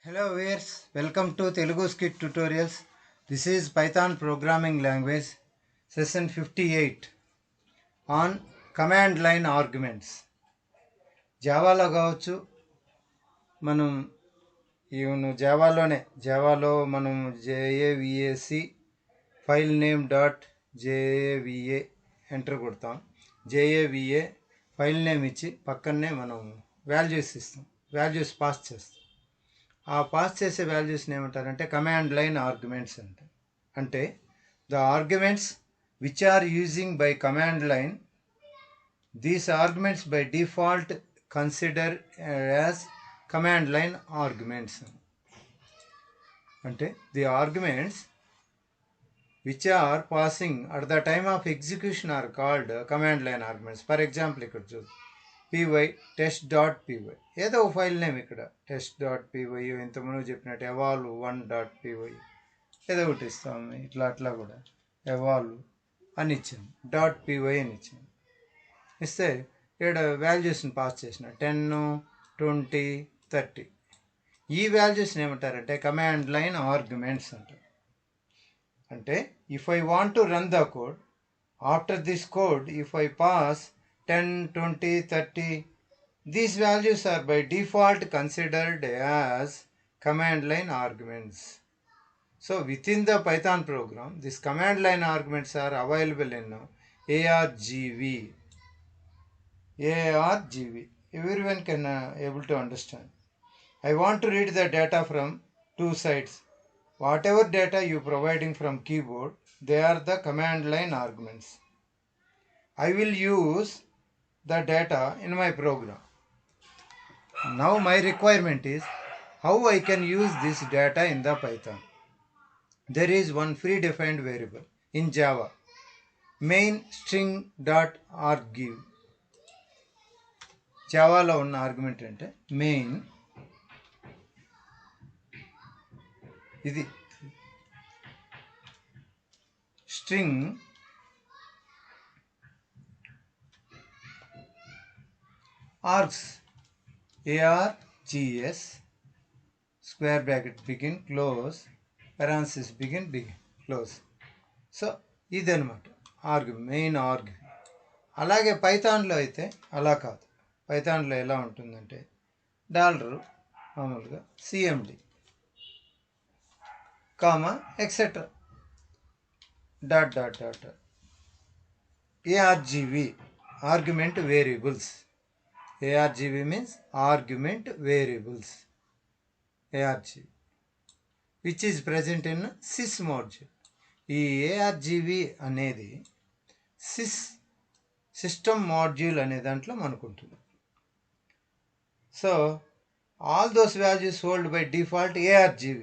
Hello viewers, welcome to Telugu Scit tutorials. This is Python programming language session 58 on command line arguments. జావాలో కావచ్చు, మనం even జావాలో మనం JAVAC file name dot JAVA enter కొడతాం. JAVA file name ఇచ్చి పక్కనే మనం values ఇస్తాం, values pass చేస్తాం. ఆ పాస్ చేసే వాల్యూస్ని ఏమంటారంటే కమాండ్ లైన్ ఆర్గ్యుమెంట్స్ అంటారు. అంటే the arguments which are using by command line, these arguments by default consider as command line arguments. అంటే the arguments which are passing at the time of execution are called command line arguments. For example, ఇక్కడ చూద్దాం, py test.py ఏదో file name, ఇక్కడ test.py ఇంతకుముందు చెప్పినట్టు evolve1.py ఏదో ఒకటి ఇస్తాము. అట్లా కూడా evolve అని ఇచ్చాను, .py అని ఇచ్చాను. ఇస్తే ఇక్కడ వాల్యూస్ని పాస్ చేసిన 10, 20, 30. ఈ వాల్యూస్ని ఏమంటారంటే కమాండ్ లైన్ ఆర్గ్యుమెంట్స్ అంటారు. అంటే if I want to run the code, after this code if I pass 10, 20, 30, these values are by default considered as command line arguments. So within the Python program, these command line arguments are available in ARGV. Everyone can able to understand. I want to read the data from two sides. Whatever data you providing from keyboard, they are the command line arguments. I will use the data in my program. Now my requirement is how I can use this data in the Python. There is one predefined variable in Java, main string.argv. Java ఉన్న argument అంటే main, ఇది string args, ARGS, square bracket begin close, parenthesis begin close. So ఇదనమాట argument, main argument. అలాగే పైథాన్లో అయితే అలా కాదు. పైథాన్లో ఎలా ఉంటుందంటే డాలరు మామూలుగా CMD comma etcetera dot ARGV, argument variables. ARGV means argument variables. ARGV which is present in sys module. ఈ ARGV అనేది సిస్టమ్ మాడ్యూల్ అనే దాంట్లో మనకు ఉంటుంది. So all those values hold by default ARGV.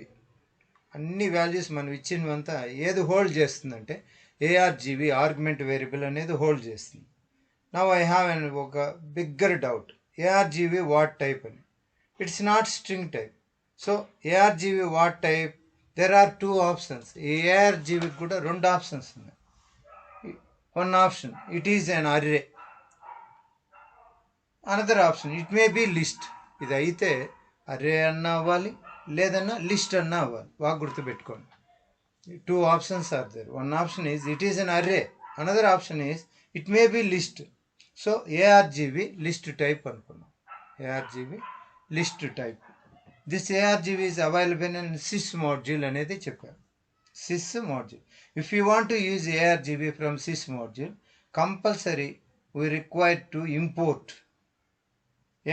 అన్ని వాల్యూస్ మనం ఇచ్చినవంతా ఏది హోల్డ్ చేస్తుందంటే ARGV, ఆర్గ్యుమెంట్ వేరియబుల్ అనేది హోల్డ్ చేస్తుంది. నవ్ ఐ హ్యావ్ ఒక bigger doubt, ARGV what type అని. It's not string type. So ARGV what type, there are 2 options. ఈ ARGV కూడా 2 ఆప్షన్స్ ఉన్నాయి. One option, it is an array. Another option, it may B list. ఇది అయితే array అన్నా అవ్వాలి, లేదన్నా list అన్నా అవ్వాలి. బాగా గుర్తుపెట్టుకోండి. 2 options are there. One option is it is an array. Another option is it may be list. So ARGV list type అనుకున్నాం. ARGV list type. This ARGV is available in sys module అనేది చెప్పారు. sys module. If you want to use ARGV from sys module, compulsory we require to import.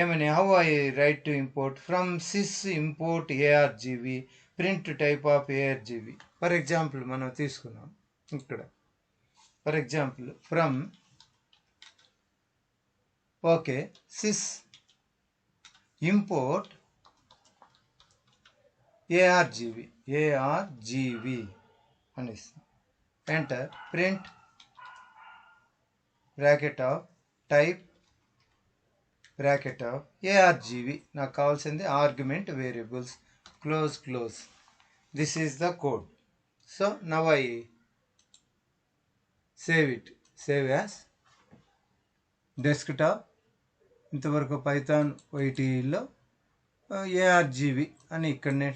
ఏమని, how I write to import? From sys import ARGV, print type of ARGV. For example మనం తీసుకున్నాం ఇక్కడ, for example from sys import ARGV అని ఇస్తాం. Enter, print bracket of type bracket of ARGV. నాకు కావాల్సింది argument variables, close. This is the code. So now I save it. Save as desktop. ఇంతవరకు Python 8లో argv అని ఇక్కడనే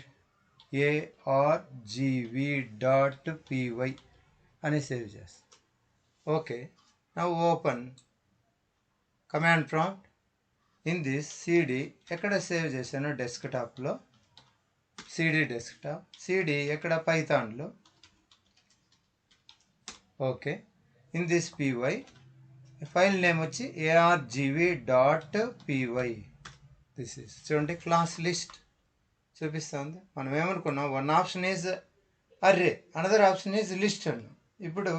argv.py అని save చేస్తాం. Okay, now open command prompt. In this cd ఎక్కడ save చేశాను, డెస్క్టాప్లో cd డెస్క్టాప్, cd ఎక్కడ పైథాన్లో. Okay, in this py file name వచ్చి argv.py. దిస్ ఈస్ చూడండి క్లాస్ లిస్ట్ చూపిస్తుంది. మనం ఏమనుకున్నాం, one option is array, another option is list అన్నాం. ఇప్పుడు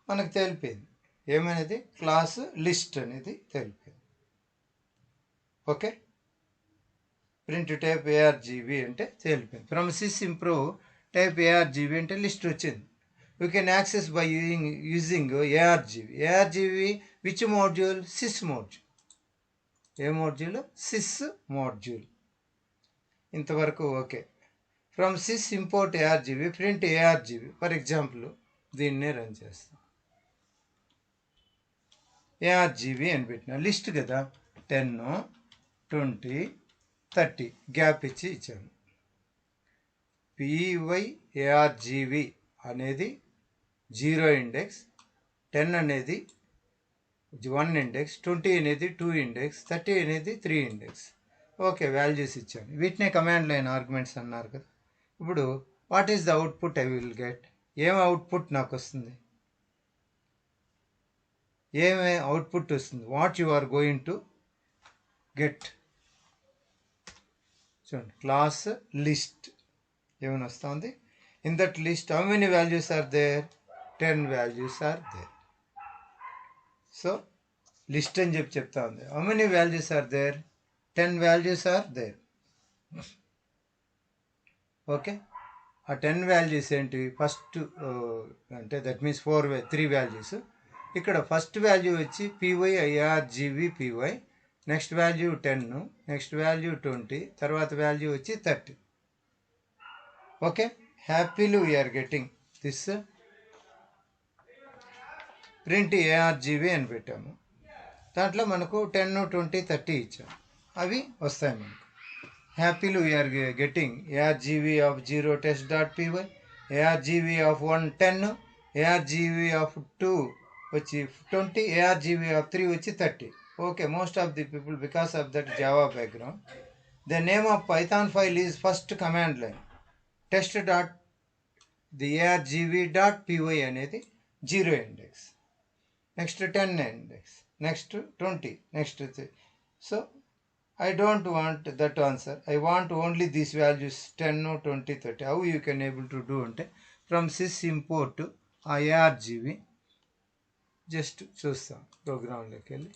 మనకు తెలిపింది ఏమనేది, క్లాస్ లిస్ట్ అనేది తెలిపింది. ఓకే, ప్రింట్ టైప్ argv అంటే తెలిపింది. From sys import type argv అంటే లిస్ట్ వచ్చింది. We can access by using argv. argv which module? sys module. A module? sys module. ఇంతవరకు okay. From sys import argv, print argv. For example దీన్నే run చేస్తాం. argv అని పెట్టిన list కదా, 10, 20, 30 gap ఇచ్చి ఇచ్చాను. py argv అనేది 0 ఇండెక్స్, 10 అనేది 1 ఇండెక్స్, 20 అనేది 2 ఇండెక్స్, 30 అనేది 3 ఇండెక్స్. ఓకే, వాల్యూస్ ఇచ్చాను. వీటినే కమాండ్ లైన్ ఆర్గ్యుమెంట్స్ అన్నారు కదా. ఇప్పుడు what is the output I will get, ఏం అవుట్పుట్ నాకు వస్తుంది, ఏమే అవుట్పుట్ వస్తుంది, what you are going to get. చూడండి క్లాస్ లిస్ట్ ఏమైనా వస్తుంది. In that list how many values are there, 10 values are there. So list అని చెప్తా ఉంది. How many values are there, 10 values are there. Okay, ఆ 10 values ఏంటి, first అంటే that means 3 values. ఇక్కడ ఫస్ట్ వాల్యూ వచ్చి py argv py, next value 10, next value 20, తర్వాత value వచ్చి 30. Okay, happily we are getting this. Print argv అని పెట్టాము. దాంట్లో మనకు 10, 20, 30 ఇచ్చాము. అవి వస్తాయి మనకు. Happily we are getting argv of 0 test.py, argv of 1 10, argv of 2 వచ్చి 20, argv ఆఫ్ 3 వచ్చి 30. Okay, most of the people because of that Java background the name of Python file is first command line test.the argv.py అనేది 0 index, next 10 index, next 20, next 3. So I don't want that answer. I want only these values 10, 20, 30. How you can able to do అంటే from sys import argv just చూస్తాం ప్రోగ్రాంలోకి వెళ్ళి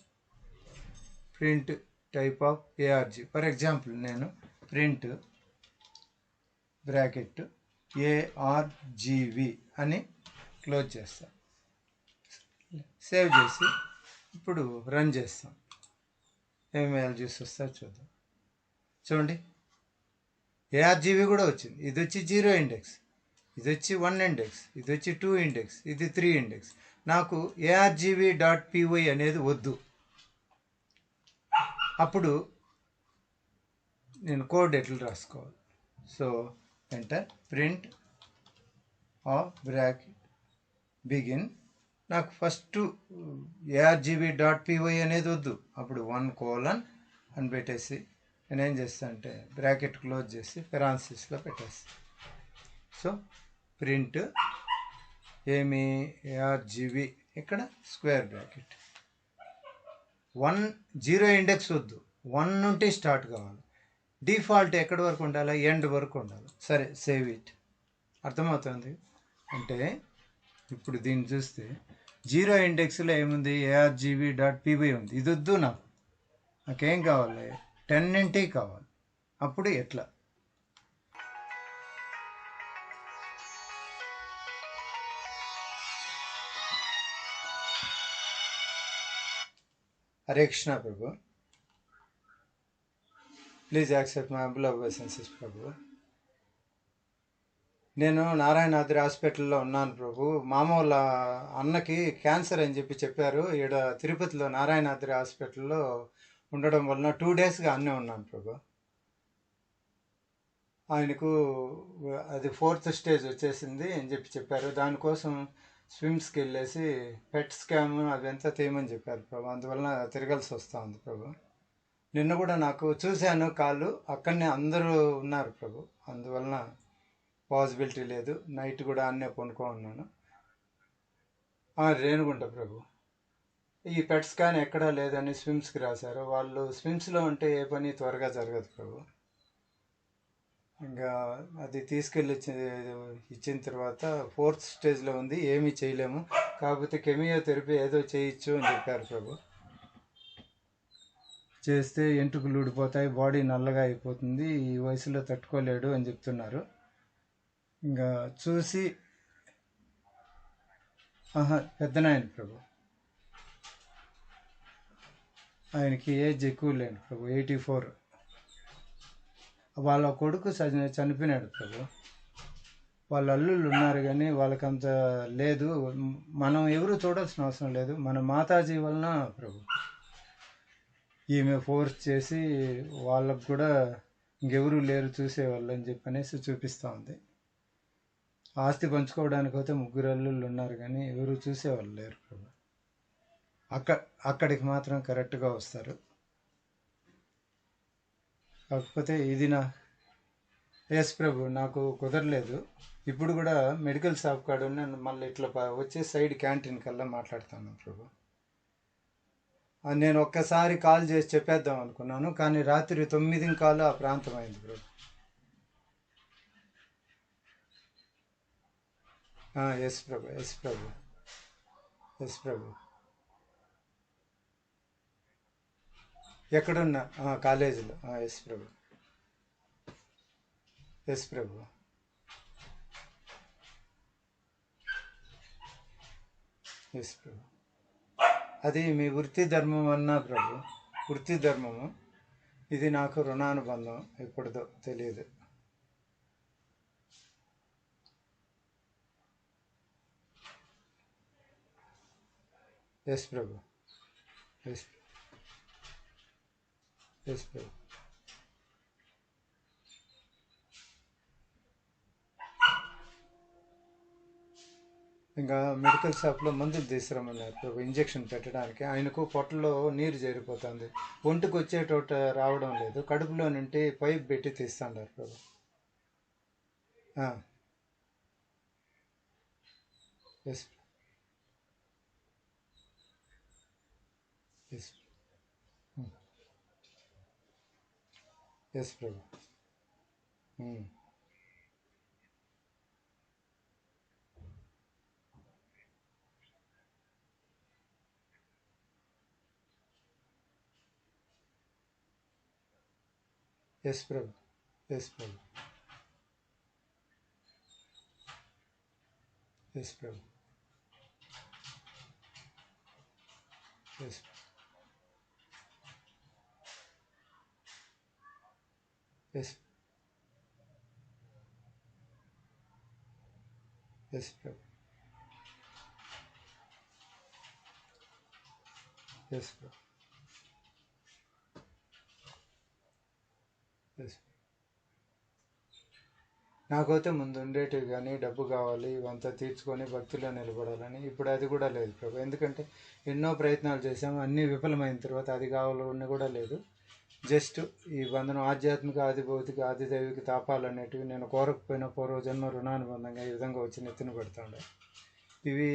print type of argv. For example నేను print bracket argv అని close చేస్తాం, save చేసి ఇప్పుడు run చేస్తాం. ఏమి వాల్యూస్ వస్తాయో చూద్దాం. చూడండి argv కూడా వచ్చింది. ఇది వచ్చి 0 ఇండెక్స్, ఇది వచ్చి 1 ఇండెక్స్, ఇది వచ్చి 2 ఇండెక్స్, ఇది 3 ఇండెక్స్. నాకు argv.py అనేది వద్దు. అప్పుడు నేను కోడ్ ఎట్లా రాసుకోవాలి. So enter print of bracket begin. నాకు ఫస్ట్ argv.py అనేది వద్దు. అప్పుడు 1: అని పెట్టేసి నేనేం చేస్తాను అంటే బ్రాకెట్ క్లోజ్ చేసి పెరాన్సిస్లో పెట్టేస్తాను. సో ప్రింట్ ఏమి argv, ఇక్కడ స్క్వేర్ బ్రాకెట్ 0 ఇండెక్స్ వద్దు, 1 నుండి స్టార్ట్ కావాలి. డిఫాల్ట్ ఎక్కడి వరకు ఉండాలి, ఎండ్ వరకు ఉండాలి. సరే, సేవ్ ఇట్. అర్థమవుతుంది అంటే ఇప్పుడు దీన్ని చూస్తే 0 ఇండెక్స్లో ఏముంది, argv.py ఉంది. ఇది వద్దు, నాకేం కావాలి, 10 నుండి కావాలి. అప్పుడు ఎట్లా, హరే కృష్ణ ప్రభు, please accept my humble obeisances ప్రభు. నేను నారాయణాద్రి హాస్పిటల్లో ఉన్నాను ప్రభు. మామ వాళ్ళ అన్నకి క్యాన్సర్ అని చెప్పారు. ఇక్కడ తిరుపతిలో నారాయణాద్రి హాస్పిటల్లో ఉండడం వలన 2 డేస్గా అన్నే ఉన్నాను ప్రభు. ఆయనకు అది 4th స్టేజ్ వచ్చేసింది అని చెప్పారు. దానికోసం స్విమ్స్కి వెళ్ళేసి పెట్ స్కామ్ అదంతా తీయమని చెప్పారు ప్రభు. అందువలన తిరగాల్సి వస్తూ ఉంది ప్రభు. నిన్న కూడా నాకు చూశాను కాళ్ళు, అక్కడనే అందరూ ఉన్నారు ప్రభు. అందువలన పాసిబిలిటీ లేదు. నైట్ కూడా అన్నే కొనుక్కో ఉన్నాను. రేణుగుంట ప్రభు. ఈ పెట్ స్కాన్ ఎక్కడా లేదని స్విమ్స్కి రాశారు. వాళ్ళు స్విమ్స్లో ఉంటే ఏ పని త్వరగా జరగదు ప్రభు. ఇంకా అది తీసుకెళ్ళి ఇచ్చిన తర్వాత 4th స్టేజ్లో ఉంది, ఏమీ చేయలేము, కాకపోతే కెమియోథెరపీ ఏదో చేయొచ్చు అని చెప్పారు ప్రభు. చేస్తే ఎంట్రుకలు ఊడిపోతాయి, బాడీ నల్లగా అయిపోతుంది, ఈ వయసులో తట్టుకోలేడు అని చెప్తున్నారు. ఇంకా చూసి పెద్దనాయన ప్రభు. ఆయనకి ఏజ్ ఎక్కువ లేండి ప్రభు, 84. వాళ్ళ కొడుకు చనిపోయినాడు ప్రభు. వాళ్ళ అల్లుళ్ళు ఉన్నారు కానీ వాళ్ళకంత లేదు. మనం ఎవరు చూడాల్సిన అవసరం లేదు, మన మాతాజీ వలన ప్రభు ఈమె ఫోర్స్ చేసి వాళ్ళకు కూడా ఇంకెవరూ లేరు చూసేవాళ్ళు అని చెప్పనేసి చూపిస్తూ ఉంది. ఆస్తి పంచుకోవడానికి అయితే 3 అల్లుళ్ళు ఉన్నారు కానీ ఎవరు చూసేవాళ్ళు లేరు ప్రభు. అక్కడికి మాత్రం కరెక్ట్గా వస్తారు. కాకపోతే ఇది ఎస్ ప్రభు, నాకు కుదరలేదు. ఇప్పుడు కూడా మెడికల్ షాప్ కాడ మళ్ళీ ఇట్లా వచ్చే సైడ్ క్యాంటీన్ కల్లా మాట్లాడుతాను ప్రభు. నేను ఒక్కసారి కాల్ చేసి చెప్పేద్దాం అనుకున్నాను, కానీ రాత్రి 9 కాలు ఆ ప్రాంతం అయింది ప్రభు. ఎస్ ప్రభు, ఎస్ ప్రభు, ఎస్ ప్రభు. ఎక్కడున్నా కాలేజీలో. ఎస్ ప్రభు, ఎస్ ప్రభు. ఎస్ ప్రభు. అది మీ వృత్తి ధర్మం అన్నా ప్రభు, వృత్తి ధర్మము. ఇది నాకు రుణానుబంధం, ఎప్పుడుదో తెలియదు. ఎస్ ప్రభు, ఎస్ ఎస్ ప్రభు. ఇంకా మెడికల్ షాప్లో మందులు తీసుకురమ్మన్నారు ప్రభు, ఇంజక్షన్ పెట్టడానికి. ఆయనకు పొట్టలో నీరు చేరిపోతుంది, ఒంటికి వచ్చేటోట రావడం లేదు, కడుపులో నుండి పైప్ పెట్టి తీస్తున్నారు ప్రభు. ఎస్ ఎస్ ఎస్ ప్రభు. ఎస్ ప్రభు, ఎస్ ప్రభు, ఎస్ ప్రభు, ఎస్ ఎస్ ఎస్ ప్రభు, ఎస్ ప్రభు, ఎస్. నాకైతే ముందు ఉండేటివి కానీ డబ్బు కావాలి, ఇవంతా తీర్చుకొని భక్తిలో నిలబడాలని. ఇప్పుడు అది కూడా లేదు ప్రభు, ఎందుకంటే ఎన్నో ప్రయత్నాలు చేసాము, అన్నీ విఫలమైన తర్వాత అది కావాలని కూడా లేదు. జస్ట్ ఈ బంధనం ఆధ్యాత్మిక, ఆది భౌతిక, ఆది దైవిక తాపాలనేటివి నేను కోరకపోయినా పూర్వజన్మ రుణానుబంధంగా ఈ విధంగా వచ్చి నెత్తిన పెడుతుండే. ఇవి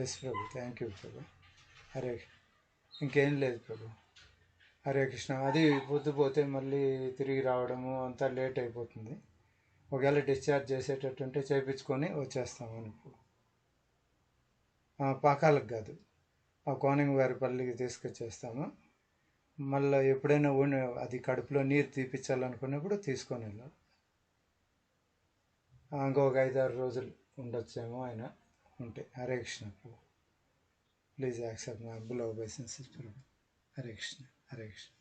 ఎస్ ప్రభు, థ్యాంక్ యూ ప్రభు. హరే, ఇంకేం లేదు ప్రభు. హరే కృష్ణ. అది పొద్దుపోతే మళ్ళీ తిరిగి రావడము అంతా లేట్ అయిపోతుంది. ఒకవేళ డిశ్చార్జ్ చేసేటట్టుంటే చేయించుకొని వచ్చేస్తామని. పాకాలకు కాదు, ఆ కోనంగవారిపల్లికి తీసుకొచ్చేస్తాము. మళ్ళీ ఎప్పుడైనా అది కడుపులో నీరు తీపిచ్చాలనుకున్నప్పుడు తీసుకొని వెళ్ళాలి. ఇంకొక 5-6 రోజులు ఉండొచ్చేమో ఆయన ఉంటే. హరే కృష్ణ ప్రభు. Please accept my humble obeisance ప్రభు. హరే కృష్ణ, హరే కృష్ణ.